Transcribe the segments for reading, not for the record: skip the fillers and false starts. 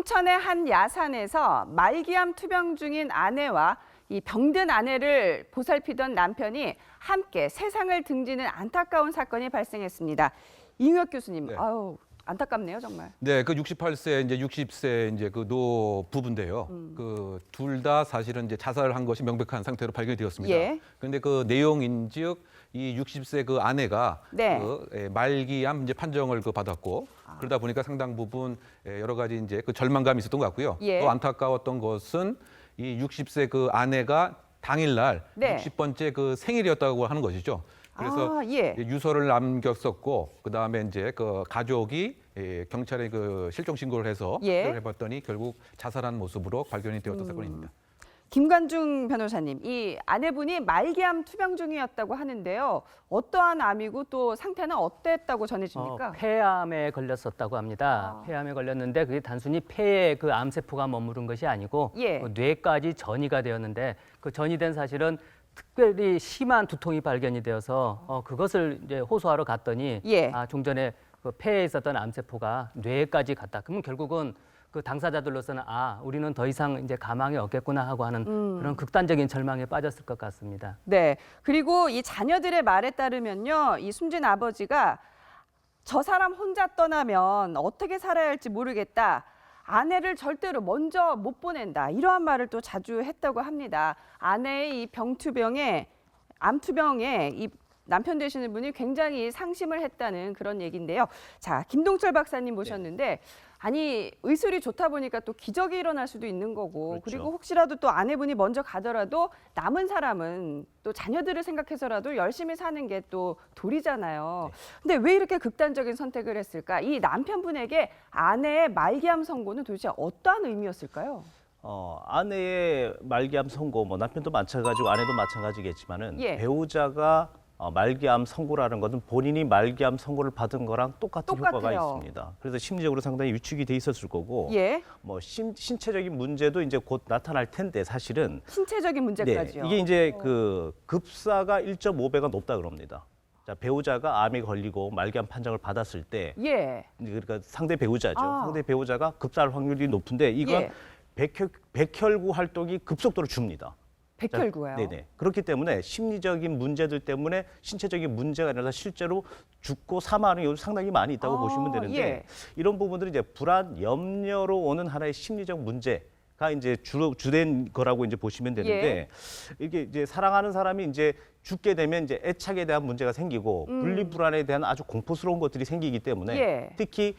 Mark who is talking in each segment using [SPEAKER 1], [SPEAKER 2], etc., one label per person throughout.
[SPEAKER 1] 인천의 한 야산에서 말기암 투병 중인 아내와 이 병든 아내를 보살피던 남편이 함께 세상을 등지는 안타까운 사건이 발생했습니다. 이응혁 교수님,
[SPEAKER 2] 네.
[SPEAKER 1] 아유 안타깝네요 정말.
[SPEAKER 2] 네, 그 68세 이제 60세 이제 그 노 부부인데요. 그 둘 다 사실은 이제 자살한 것이 명백한 상태로 발견이 되었습니다.
[SPEAKER 1] 예.
[SPEAKER 2] 그런데 그 내용인즉 이 60세 그 아내가
[SPEAKER 1] 네.
[SPEAKER 2] 말기암 이제 판정을 그 받았고 그러다 보니까 상당 부분 여러 가지 이제 그 절망감이 있었던 것 같고요.
[SPEAKER 1] 예.
[SPEAKER 2] 또 안타까웠던 것은 이 60세 그 아내가 당일날
[SPEAKER 1] 네.
[SPEAKER 2] 60번째 그 생일이었다고 하는 것이죠. 그래서
[SPEAKER 1] 예.
[SPEAKER 2] 유서를 남겼었고 그다음에 이제 그 가족이 경찰에 그 실종 신고를 해서
[SPEAKER 1] 예.
[SPEAKER 2] 조사를 해봤더니 결국 자살한 모습으로 발견이 되었던 사건입니다.
[SPEAKER 1] 김관중 변호사님, 이 아내분이 말기암 투병 중이었다고 하는데요. 어떠한 암이고 또 상태는 어땠다고 전해집니까?
[SPEAKER 3] 폐암에 걸렸었다고 합니다. 폐암에 걸렸는데 그게 단순히 폐에 그 암세포가 머무른 것이 아니고
[SPEAKER 1] 예.
[SPEAKER 3] 뇌까지 전이가 되었는데 그 전이된 사실은 특별히 심한 두통이 발견이 되어서 그것을 이제 호소하러 갔더니
[SPEAKER 1] 예.
[SPEAKER 3] 좀 전에 그 폐에 있었던 암세포가 뇌까지 갔다. 그러면 결국은 그 당사자들로서는 우리는 더 이상 이제 가망이 없겠구나 하고 하는 그런 극단적인 절망에 빠졌을 것 같습니다.
[SPEAKER 1] 네. 그리고 이 자녀들의 말에 따르면요, 이 숨진 아버지가 저 사람 혼자 떠나면 어떻게 살아야 할지 모르겠다. 아내를 절대로 먼저 못 보낸다. 이러한 말을 또 자주 했다고 합니다. 아내의 이 병투병에 암투병에 이 남편 되시는 분이 굉장히 상심을 했다는 그런 얘기인데요. 자, 김동철 박사님 모셨는데 아니 의술이 좋다 보니까 또 기적이 일어날 수도 있는 거고
[SPEAKER 4] 그렇죠.
[SPEAKER 1] 그리고 혹시라도 또 아내분이 먼저 가더라도 남은 사람은 또 자녀들을 생각해서라도 열심히 사는 게 또 도리잖아요. 근데 왜 이렇게 극단적인 선택을 했을까? 이 남편분에게 아내의 말기암 선고는 도대체 어떠한 의미였을까요?
[SPEAKER 4] 아내의 말기암 선고, 뭐 남편도 마찬가지고 아내도 마찬가지겠지만은
[SPEAKER 1] 예.
[SPEAKER 4] 배우자가 말기암 선고라는 것은 본인이 말기암 선고를 받은 거랑 똑같은 효과가
[SPEAKER 1] 똑같아요.
[SPEAKER 4] 있습니다. 그래서 심리적으로 상당히 위축이 돼 있었을 거고,
[SPEAKER 1] 예.
[SPEAKER 4] 뭐 신체적인 문제도 이제 곧 나타날 텐데 사실은
[SPEAKER 1] 신체적인 문제까지요.
[SPEAKER 4] 이게 이제 그 급사가 1.5배가 높다 그럽니다. 자, 배우자가 암에 걸리고 말기암 판정을 받았을 때,
[SPEAKER 1] 예.
[SPEAKER 4] 그러니까 상대 배우자죠.
[SPEAKER 1] 아.
[SPEAKER 4] 상대 배우자가 급사할 확률이 높은데 이건
[SPEAKER 1] 예.
[SPEAKER 4] 백혈구 활동이 급속도로 줍니다.
[SPEAKER 1] 백혈구요.
[SPEAKER 4] 네네. 그렇기 때문에 심리적인 문제들 때문에 신체적인 문제가 아니라 실제로 죽고 사망하는 경우도 상당히 많이 있다고 보시면 되는데
[SPEAKER 1] 예.
[SPEAKER 4] 이런 부분들이 이제 불안, 염려로 오는 하나의 심리적 문제가 이제 주된 거라고 이제 보시면 되는데
[SPEAKER 1] 예.
[SPEAKER 4] 이게 이제 사랑하는 사람이 이제 죽게 되면 이제 애착에 대한 문제가 생기고 분리 불안에 대한 아주 공포스러운 것들이 생기기 때문에
[SPEAKER 1] 예.
[SPEAKER 4] 특히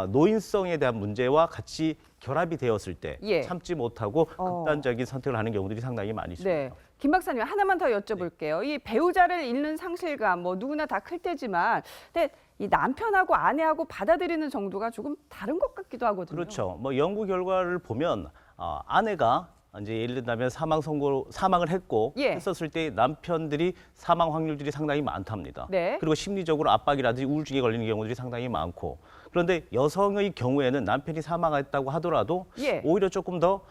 [SPEAKER 4] 노인성에 대한 문제와 같이 결합이 되었을 때
[SPEAKER 1] 예.
[SPEAKER 4] 참지 못하고 극단적인 선택을 하는 경우들이 상당히 많이 있습니다.
[SPEAKER 1] 네. 김 박사님 하나만 더 여쭤볼게요. 이 배우자를 잃는 상실감 뭐 누구나 다 클 테지만 근데 이 남편하고 아내하고 받아들이는 정도가 조금 다른 것 같기도 하거든요.
[SPEAKER 4] 그렇죠. 뭐 연구 결과를 보면 아내가 이제 예를 들면 사망을 했고
[SPEAKER 1] 예.
[SPEAKER 4] 했었을 때 남편들이 사망 확률들이 상당히 많답니다.
[SPEAKER 1] 네.
[SPEAKER 4] 그리고 심리적으로 압박이라든지 우울증에 걸리는 경우들이 상당히 많고 그런데 여성의 경우에는 남편이 사망했다고 하더라도
[SPEAKER 1] 예.
[SPEAKER 4] 오히려 조금 더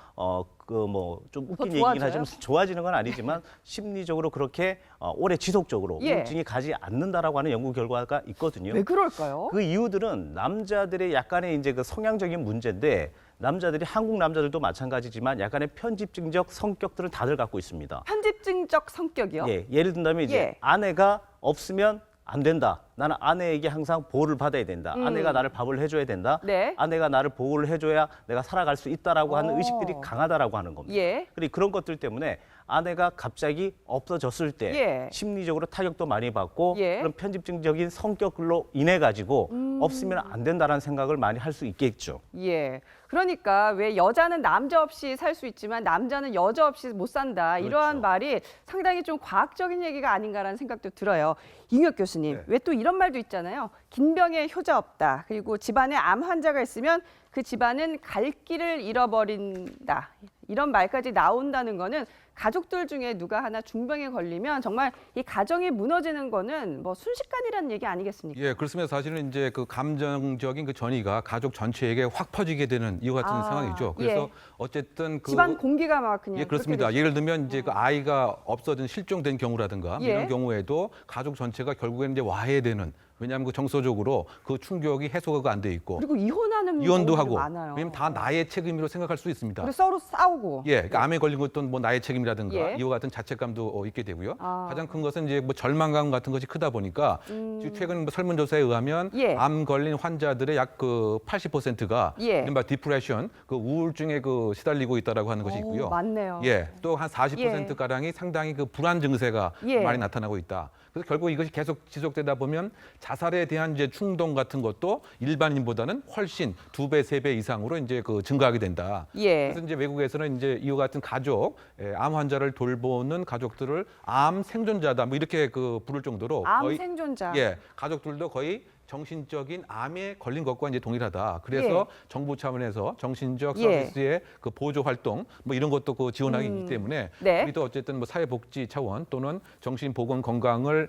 [SPEAKER 4] 좀 웃긴 얘기긴
[SPEAKER 1] 좋아져요?
[SPEAKER 4] 하지만 좋아지는 건 아니지만 심리적으로 그렇게 오래 지속적으로
[SPEAKER 1] 예.
[SPEAKER 4] 우울증이 가지 않는다라고 하는 연구 결과가 있거든요.
[SPEAKER 1] 왜 그럴까요?
[SPEAKER 4] 그 이유들은 남자들의 약간의 이제 그 성향적인 문제인데 남자들이 한국 남자들도 마찬가지지만 약간의 편집증적 성격들은 다들 갖고 있습니다.
[SPEAKER 1] 편집증적 성격이요?
[SPEAKER 4] 예, 예를 든다면 이제
[SPEAKER 1] 예.
[SPEAKER 4] 아내가 없으면 안 된다. 나는 아내에게 항상 보호를 받아야 된다. 아내가 나를 밥을 해줘야 된다.
[SPEAKER 1] 네.
[SPEAKER 4] 아내가 나를 보호를 해줘야 내가 살아갈 수 있다라고 하는 의식들이 강하다라고 하는 겁니다.
[SPEAKER 1] 예.
[SPEAKER 4] 그리고 그런 것들 때문에 아내가 갑자기 없어졌을 때
[SPEAKER 1] 예.
[SPEAKER 4] 심리적으로 타격도 많이 받고
[SPEAKER 1] 예.
[SPEAKER 4] 그런 편집증적인 성격으로 인해 가지고 없으면 안 된다라는 생각을 많이 할 수 있겠죠.
[SPEAKER 1] 예. 그러니까 왜 여자는 남자 없이 살 수 있지만 남자는 여자 없이 못 산다. 이러한
[SPEAKER 4] 그렇죠.
[SPEAKER 1] 말이 상당히 좀 과학적인 얘기가 아닌가라는 생각도 들어요. 이응혁 교수님,
[SPEAKER 2] 네.
[SPEAKER 1] 왜 또 이런 말도 있잖아요. 긴 병에 효자 없다. 그리고 집안에 암 환자가 있으면 그 집안은 갈 길을 잃어버린다. 이런 말까지 나온다는 거는 가족들 중에 누가 하나 중병에 걸리면 정말 이 가정이 무너지는 거는 뭐 순식간이라는 얘기 아니겠습니까?
[SPEAKER 2] 예, 그렇습니다. 사실은 이제 그 감정적인 그 전이가 가족 전체에게 확 퍼지게 되는 이와 같은
[SPEAKER 1] 아,
[SPEAKER 2] 상황이죠. 그래서
[SPEAKER 1] 예.
[SPEAKER 2] 어쨌든 그
[SPEAKER 1] 집안 공기가 막 그냥
[SPEAKER 2] 예, 그렇습니다.
[SPEAKER 1] 그렇게
[SPEAKER 2] 예를 들면 이제 그 아이가 없어진 실종된 경우라든가
[SPEAKER 1] 예.
[SPEAKER 2] 이런 경우에도 가족 전체가 결국에는 이제 와해되는, 왜냐하면 그 정서적으로 그 충격이 해소가 안 돼 있고
[SPEAKER 1] 그리고 이혼하는
[SPEAKER 2] 이혼도
[SPEAKER 1] 경우들이
[SPEAKER 2] 하고,
[SPEAKER 1] 많아요.
[SPEAKER 2] 왜냐면 다 나의 책임으로 생각할 수 있습니다.
[SPEAKER 1] 그리고 서로 싸우고.
[SPEAKER 2] 예, 그러니까 암에 걸린 것도 뭐 나의 책임이라든가
[SPEAKER 1] 예.
[SPEAKER 2] 이와 같은 자책감도 있게 되고요.
[SPEAKER 1] 아.
[SPEAKER 2] 가장 큰 것은 이제 뭐 절망감 같은 것이 크다 보니까 지금 최근 뭐 설문조사에 의하면
[SPEAKER 1] 예.
[SPEAKER 2] 암 걸린 환자들의 약 그 80%가
[SPEAKER 1] 예.
[SPEAKER 2] 이른바 디프레션, 그 우울증에 그 시달리고 있다라고 하는 것이 있고요.
[SPEAKER 1] 맞네요.
[SPEAKER 2] 예, 또 한 40% 가량이 상당히 그 불안 증세가
[SPEAKER 1] 예.
[SPEAKER 2] 많이 나타나고 있다. 그래서 결국 이것이 계속 지속되다 보면 자살에 대한 이제 충동 같은 것도 일반인보다는 훨씬 2배, 3배 이상으로 이제 그 증가하게 된다.
[SPEAKER 1] 예.
[SPEAKER 2] 그래서 이제 외국에서는 이제 이와 같은 가족, 암 환자를 돌보는 가족들을 암 생존자다, 뭐 이렇게 그 부를 정도로
[SPEAKER 1] 암
[SPEAKER 2] 거의
[SPEAKER 1] 생존자.
[SPEAKER 2] 예, 가족들도 거의 정신적인 암에 걸린 것과 이제 동일하다. 그래서 정부 차원에서 정신적
[SPEAKER 1] 예.
[SPEAKER 2] 서비스의 그 보조 활동 뭐 이런 것도 그 지원하기 때문에
[SPEAKER 1] 네.
[SPEAKER 2] 우리도 어쨌든 뭐 사회복지 차원 또는 정신보건 건강을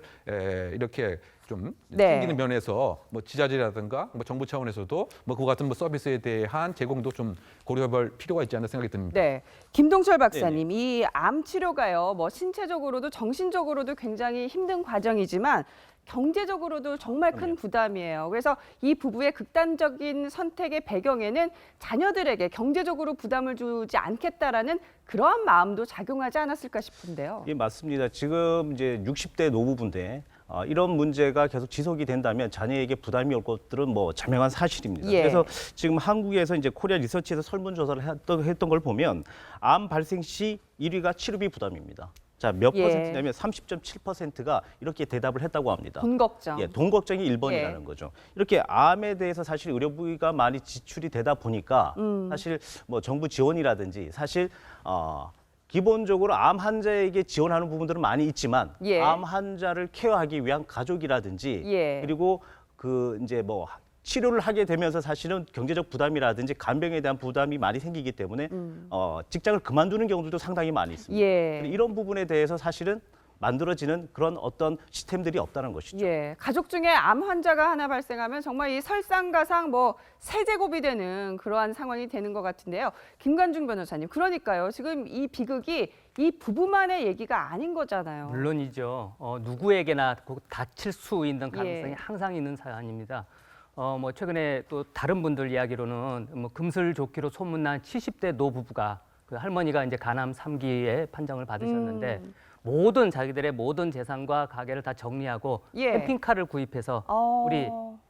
[SPEAKER 2] 이렇게 좀
[SPEAKER 1] 네.
[SPEAKER 2] 챙기는 면에서 뭐 지자체라든가 뭐 정부 차원에서도 뭐 그와 같은 뭐 서비스에 대한 제공도 좀 고려해볼 필요가 있지 않나 생각이 듭니다.
[SPEAKER 1] 네, 김동철 박사님, 이 암 치료가요, 뭐 신체적으로도 정신적으로도 굉장히 힘든 과정이지만 경제적으로도 정말 큰 부담이에요. 그래서 이 부부의 극단적인 선택의 배경에는 자녀들에게 경제적으로 부담을 주지 않겠다라는 그러한 마음도 작용하지 않았을까 싶은데요.
[SPEAKER 4] 예, 맞습니다. 지금 이제 60대 노부부인데 이런 문제가 계속 지속이 된다면 자녀에게 부담이 올 것들은 뭐 자명한 사실입니다.
[SPEAKER 1] 예.
[SPEAKER 4] 그래서 지금 한국에서 이제 코리아 리서치에서 설문조사를 했던 걸 보면 암 발생 시 1위가 치료비 부담입니다. 자, 몇
[SPEAKER 1] 예.
[SPEAKER 4] 퍼센트냐면 30.7%가 이렇게 대답을 했다고 합니다.
[SPEAKER 1] 돈 걱정.
[SPEAKER 4] 예, 돈 걱정이 1번이라는
[SPEAKER 1] 예.
[SPEAKER 4] 거죠. 이렇게 암에 대해서 사실 의료비가 많이 지출이 되다 보니까 사실 뭐 정부 지원이라든지 사실 기본적으로 암 환자에게 지원하는 부분들은 많이 있지만
[SPEAKER 1] 예.
[SPEAKER 4] 암 환자를 케어하기 위한 가족이라든지
[SPEAKER 1] 예.
[SPEAKER 4] 그리고 그 이제 뭐 치료를 하게 되면서 사실은 경제적 부담이라든지 간병에 대한 부담이 많이 생기기 때문에 직장을 그만두는 경우들도 상당히 많이 있습니다.
[SPEAKER 1] 예.
[SPEAKER 4] 이런 부분에 대해서 사실은 만들어지는 그런 어떤 시스템들이 없다는 것이죠.
[SPEAKER 1] 예, 가족 중에 암 환자가 하나 발생하면 정말 이 설상가상 뭐 세제곱이 되는 그러한 상황이 되는 것 같은데요. 김관중 변호사님, 그러니까요. 지금 이 비극이 이 부부만의 얘기가 아닌 거잖아요.
[SPEAKER 3] 물론이죠. 누구에게나 꼭 다칠 수 있는 가능성이
[SPEAKER 1] 예.
[SPEAKER 3] 항상 있는 사안입니다. 뭐 최근에 또 다른 분들 이야기로는 뭐 금슬조끼로 소문난 70대 노부부가 그 할머니가 이제 간암 3기에 판정을 받으셨는데 모든 자기들의 모든 재산과 가게를 다 정리하고
[SPEAKER 1] 예.
[SPEAKER 3] 캠핑카를 구입해서 우리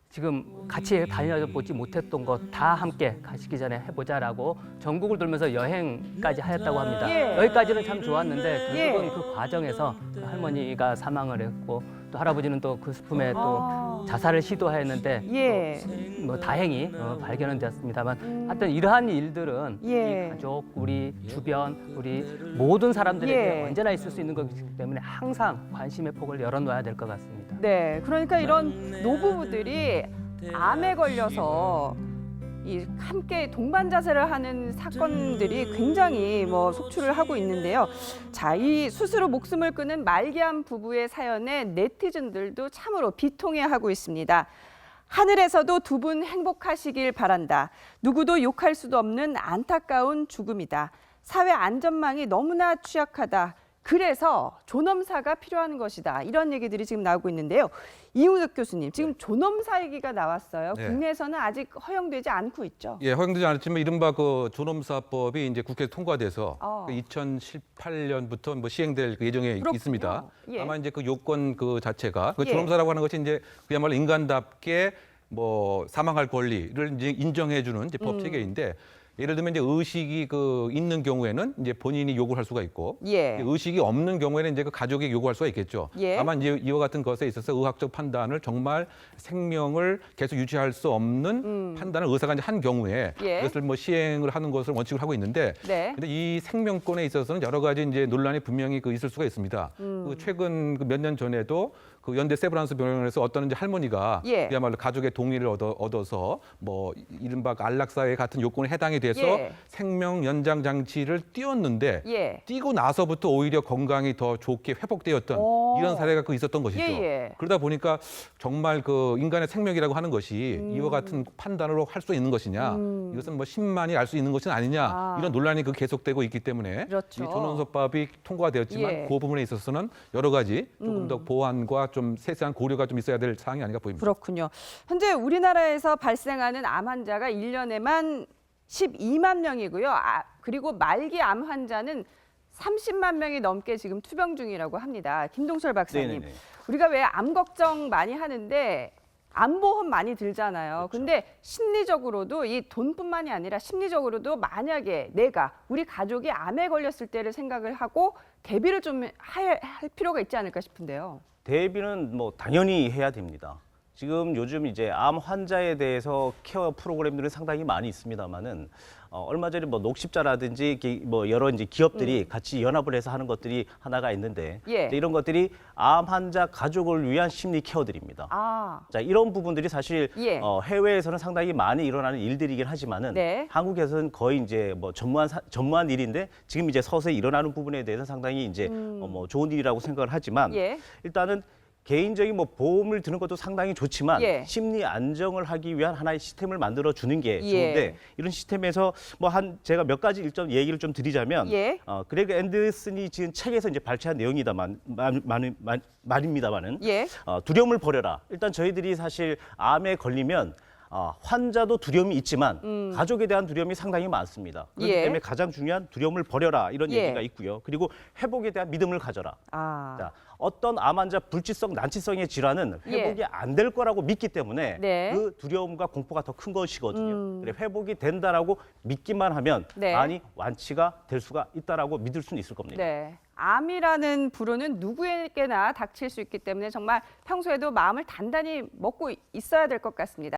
[SPEAKER 3] 지금 같이 다녀보지 못했던 것 다 함께 가시기 전에 해보자라고 전국을 돌면서 여행까지 하였다고 합니다.
[SPEAKER 1] 예.
[SPEAKER 3] 여기까지는 참 좋았는데 결국은
[SPEAKER 1] 예.
[SPEAKER 3] 그 과정에서 그 할머니가 사망을 했고 또 할아버지는 또 그 슬픔에 또 자살을 시도하였는데
[SPEAKER 1] 예.
[SPEAKER 3] 뭐 다행히 발견은 되었습니다만 하여튼 이러한 일들은
[SPEAKER 1] 예.
[SPEAKER 3] 이 가족, 우리 주변, 우리 모든 사람들에게
[SPEAKER 1] 예.
[SPEAKER 3] 언제나 있을 수 있는 것이기 때문에 항상 관심의 폭을 열어놓아야 될 것 같습니다.
[SPEAKER 1] 네, 그러니까 이런 노부부들이 암에 걸려서 이 함께 동반 자살을 하는 사건들이 굉장히 뭐 속출을 하고 있는데요. 자, 이 스스로 목숨을 끊은 말기암 부부의 사연에 네티즌들도 참으로 비통해하고 있습니다. 하늘에서도 두 분 행복하시길 바란다. 누구도 욕할 수도 없는 안타까운 죽음이다. 사회 안전망이 너무나 취약하다. 그래서 존엄사가 필요한 것이다. 이런 얘기들이 지금 나오고 있는데요. 이웅석 교수님, 지금 존엄사 얘기가 나왔어요.
[SPEAKER 2] 네.
[SPEAKER 1] 국내에서는 아직 허용되지 않고 있죠.
[SPEAKER 2] 예, 허용되지 않았지만 이른바 그 존엄사법이 이제 국회에서 통과돼서 2018년부터 뭐 시행될 그 예정에
[SPEAKER 1] 그렇군요.
[SPEAKER 2] 있습니다.
[SPEAKER 1] 예.
[SPEAKER 2] 다만 이제 그 요건 그 자체가 그
[SPEAKER 1] 예.
[SPEAKER 2] 존엄사라고 하는 것이 이제 그야말로 인간답게 뭐 사망할 권리를 이제 인정해주는 이제 법 체계인데. 예를 들면 이제 의식이 그 있는 경우에는 이제 본인이 요구할 수가 있고
[SPEAKER 1] 예.
[SPEAKER 2] 의식이 없는 경우에는 이제 그 가족이 요구할 수가 있겠죠.
[SPEAKER 1] 예.
[SPEAKER 2] 다만 이제 이와 같은 것에 있어서 의학적 판단을 정말 생명을 계속 유지할 수 없는 판단을 의사가 이제 한 경우에
[SPEAKER 1] 예.
[SPEAKER 2] 그것을 뭐 시행을 하는 것을 원칙으로 하고 있는데
[SPEAKER 1] 네.
[SPEAKER 2] 근데 이 생명권에 있어서는 여러 가지 이제 논란이 분명히 그 있을 수가 있습니다. 그 최근 그 몇 년 전에도 그 연대 세브란스 병원에서 어떤 이제 할머니가
[SPEAKER 1] 예.
[SPEAKER 2] 그야말로 가족의 동의를 얻어서 뭐 이른바 안락사회 같은 요건에 해당이 돼서
[SPEAKER 1] 예.
[SPEAKER 2] 생명 연장 장치를 띄웠는데
[SPEAKER 1] 예.
[SPEAKER 2] 띄고 나서부터 오히려 건강이 더 좋게 회복되었던
[SPEAKER 1] 오.
[SPEAKER 2] 이런 사례가 그 있었던 것이죠.
[SPEAKER 1] 예.
[SPEAKER 2] 그러다 보니까 정말 그 인간의 생명이라고 하는 것이 이와 같은 판단으로 할 수 있는 것이냐, 이것은 뭐 10만이 알 수 있는 것은 아니냐, 이런 논란이 그 계속되고 있기 때문에
[SPEAKER 1] 그렇죠.
[SPEAKER 2] 이 존엄소법이 통과되었지만
[SPEAKER 1] 예.
[SPEAKER 2] 그 부분에 있어서는 여러 가지 조금 더 보완과 좀 세세한 고려가 좀 있어야 될 사항이 아닌가 보입니다.
[SPEAKER 1] 그렇군요. 현재 우리나라에서 발생하는 암 환자가 1년에만 12만 명이고요. 그리고 말기 암 환자는 30만 명이 넘게 지금 투병 중이라고 합니다. 김동철 박사님.
[SPEAKER 4] 네네네.
[SPEAKER 1] 우리가 왜 암 걱정 많이 하는데 암보험 많이 들잖아요.
[SPEAKER 4] 그렇죠.
[SPEAKER 1] 근데 심리적으로도 이 돈뿐만이 아니라 심리적으로도 만약에 내가 우리 가족이 암에 걸렸을 때를 생각을 하고 대비를 좀 할 필요가 있지 않을까 싶은데요.
[SPEAKER 4] 대비는 뭐 당연히 해야 됩니다. 지금 요즘 이제 암 환자에 대해서 케어 프로그램들은 상당히 많이 있습니다만은 얼마 전에 뭐 녹십자라든지 뭐 여러 이제 기업들이 같이 연합을 해서 하는 것들이 하나가 있는데
[SPEAKER 1] 예.
[SPEAKER 4] 이제 이런 것들이 암 환자 가족을 위한 심리 케어들입니다.
[SPEAKER 1] 아,
[SPEAKER 4] 자, 이런 부분들이 사실
[SPEAKER 1] 예.
[SPEAKER 4] 해외에서는 상당히 많이 일어나는 일들이긴 하지만은
[SPEAKER 1] 네.
[SPEAKER 4] 한국에서는 거의 이제 뭐 전무한 일인데 지금 이제 서서히 일어나는 부분에 대해서 상당히 이제 뭐 좋은 일이라고 생각을 하지만
[SPEAKER 1] 예.
[SPEAKER 4] 일단은 개인적인 뭐 보험을 드는 것도 상당히 좋지만
[SPEAKER 1] 예.
[SPEAKER 4] 심리 안정을 하기 위한 하나의 시스템을 만들어 주는 게
[SPEAKER 1] 예.
[SPEAKER 4] 좋은데 이런 시스템에서 뭐 제가 몇 가지 일점 얘기를 좀 드리자면
[SPEAKER 1] 예.
[SPEAKER 4] 그레그 앤더슨이 지은 책에서 이제 발췌한 말입니다만은
[SPEAKER 1] 예.
[SPEAKER 4] 두려움을 버려라. 일단 저희들이 사실 암에 걸리면 환자도 두려움이 있지만 가족에 대한 두려움이 상당히 많습니다. 그렇기
[SPEAKER 1] 예.
[SPEAKER 4] 때문에 가장 중요한 두려움을 버려라 이런
[SPEAKER 1] 예.
[SPEAKER 4] 얘기가 있고요. 그리고 회복에 대한 믿음을 가져라.
[SPEAKER 1] 아.
[SPEAKER 4] 자, 어떤 암 환자 불치성 난치성의 질환은 회복이 안 될 거라고 믿기 때문에
[SPEAKER 1] 네.
[SPEAKER 4] 그 두려움과 공포가 더 큰 것이거든요. 그래, 회복이 된다라고 믿기만 하면
[SPEAKER 1] 네.
[SPEAKER 4] 많이 완치가 될 수가 있다라고 믿을 수는 있을 겁니다.
[SPEAKER 1] 네. 암이라는 불운은 누구에게나 닥칠 수 있기 때문에 정말 평소에도 마음을 단단히 먹고 있어야 될 것 같습니다.